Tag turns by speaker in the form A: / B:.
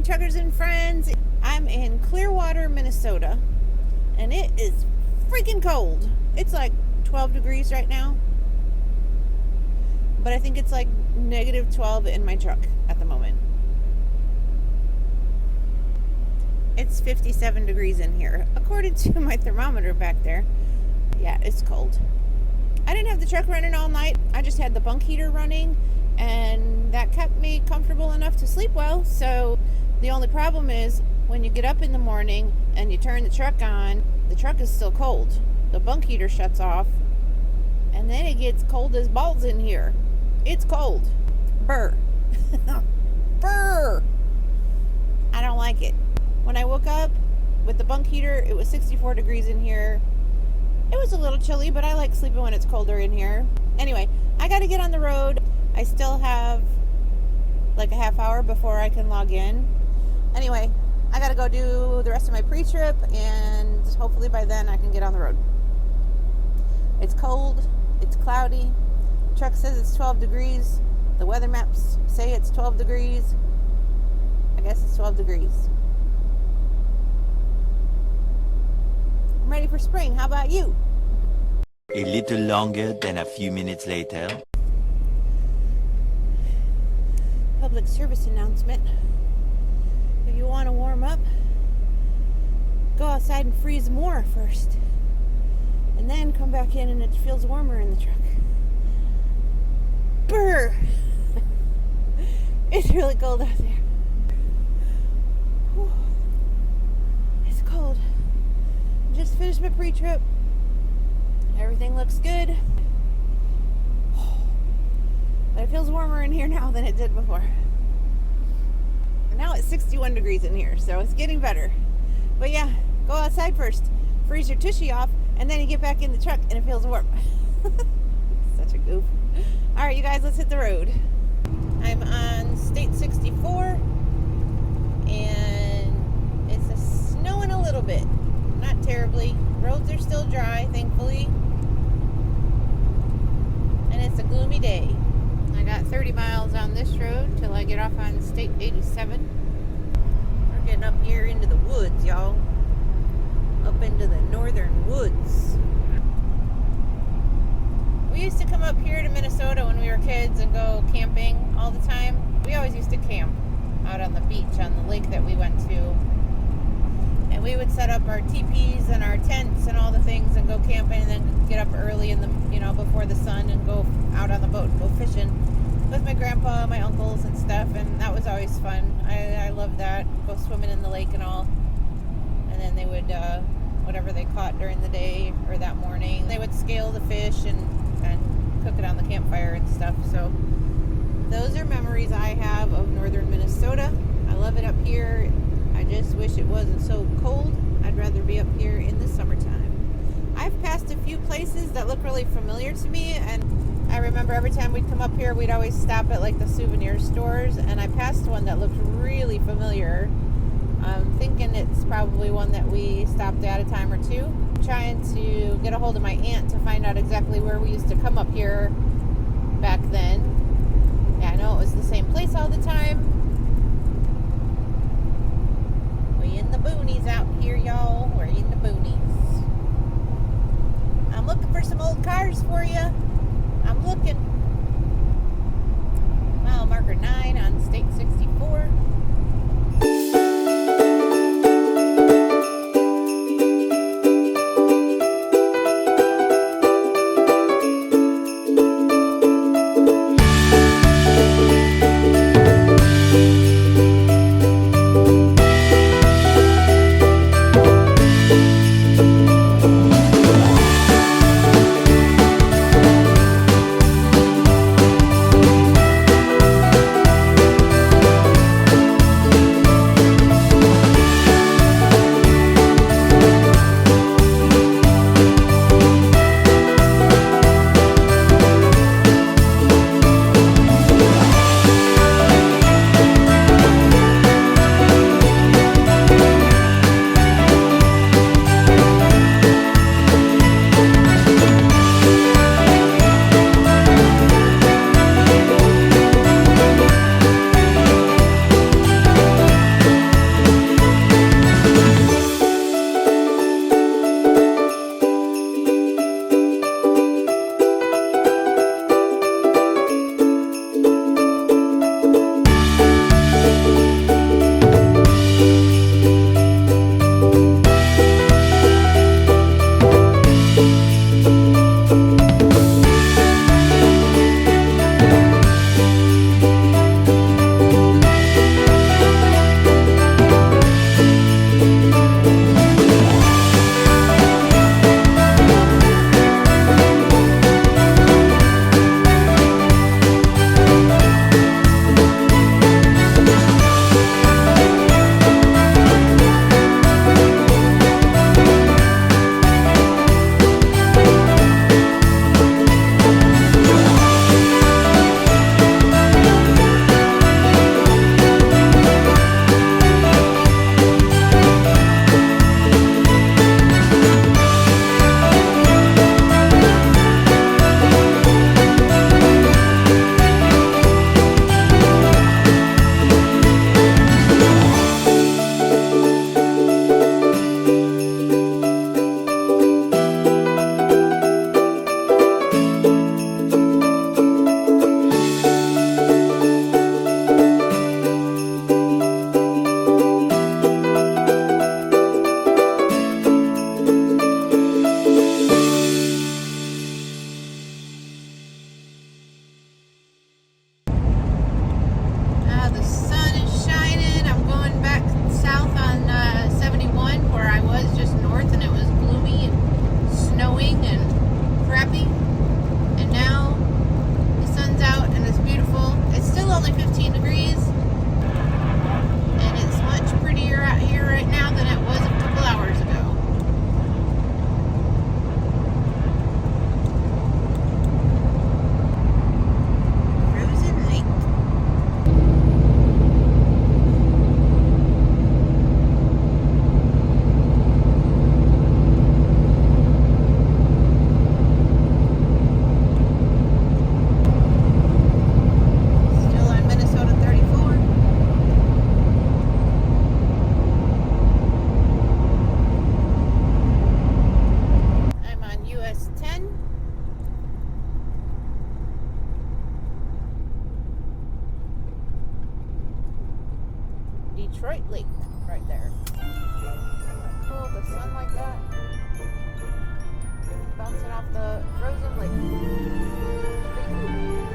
A: truckers and friends. I'm in Clearwater, Minnesota, and it is freaking cold. It's like 12 degrees right now, but I think it's like negative 12 in my truck at the moment. It's 57 degrees in here, according to my thermometer back there. Yeah, it's cold. I didn't have the truck running all night. I just had the bunk heater running, and that kept me comfortable enough to sleep well. So the only problem is when you get up in the morning and you turn the truck on, the truck is still cold. The bunk heater shuts off, and then it gets cold as balls in here. It's cold. Brr. Brr. I don't like it. When I woke up with the bunk heater, it was 64 degrees in here. It was a little chilly, but I like sleeping when it's colder in here. Anyway, I got to get on the road. I still have like a half hour before I can log in. Anyway, I got to go do the rest of my pre-trip, and hopefully by then I can get on the road. It's cold. It's cloudy. The truck says it's 12 degrees. The weather maps say it's 12 degrees. I guess it's 12 degrees. I'm ready for spring. How about you?
B: A little longer than a few minutes later.
A: Public service announcement. If you want to warm up, go outside and freeze more first. And then come back in and it feels warmer in the truck. Brr! It's really cold out there. Whew. It's cold. Just finished my pre-trip. Everything looks good. But it feels warmer in here now than it did before. And now it's 61 degrees in here, so it's getting better. But yeah, go outside first. Freeze your tushy off, and then you get back in the truck and it feels warm. Such a goof. Alright, you guys, let's hit the road. I'm on State 64, and it's snowing a little bit. Not terribly. Roads are still dry, thankfully. And it's a gloomy day. I got 30 miles on this road till I get off on State 87. We're getting up here into the woods, y'all. Up into the northern woods. We used to come up here to Minnesota when we were kids and go camping all the time. We always used to camp out on the beach on the lake that we went to. And we would set up our teepees and our tents and all the things and go camping, and then get up early in the, before the sun and go out on the boat and go fishing with my grandpa, my uncles and stuff. And that was always fun. I loved that. Go swimming in the lake and all. And then they would, whatever they caught during the day or that morning, they would scale the fish and cook it on the campfire and stuff. So those are memories I have of northern Minnesota. I love it up here. I just wish it wasn't so cold. I'd rather be up here in the summertime. I've passed a few places that look really familiar to me, and I remember every time we'd come up here, we'd always stop at like the souvenir stores, and I passed one that looked really familiar. I'm thinking it's probably one that we stopped at a time or two. I'm trying to get a hold of my aunt to find out exactly where we used to come up here back then. Yeah, I know it was the same place all the time. In the boonies out here, y'all. We're in the boonies. I'm looking for some old cars for you. I'm looking. Mile marker 9 on State 64. Detroit Lake right there. Cool, the sun like that. Bouncing off the frozen lake. Pretty cool.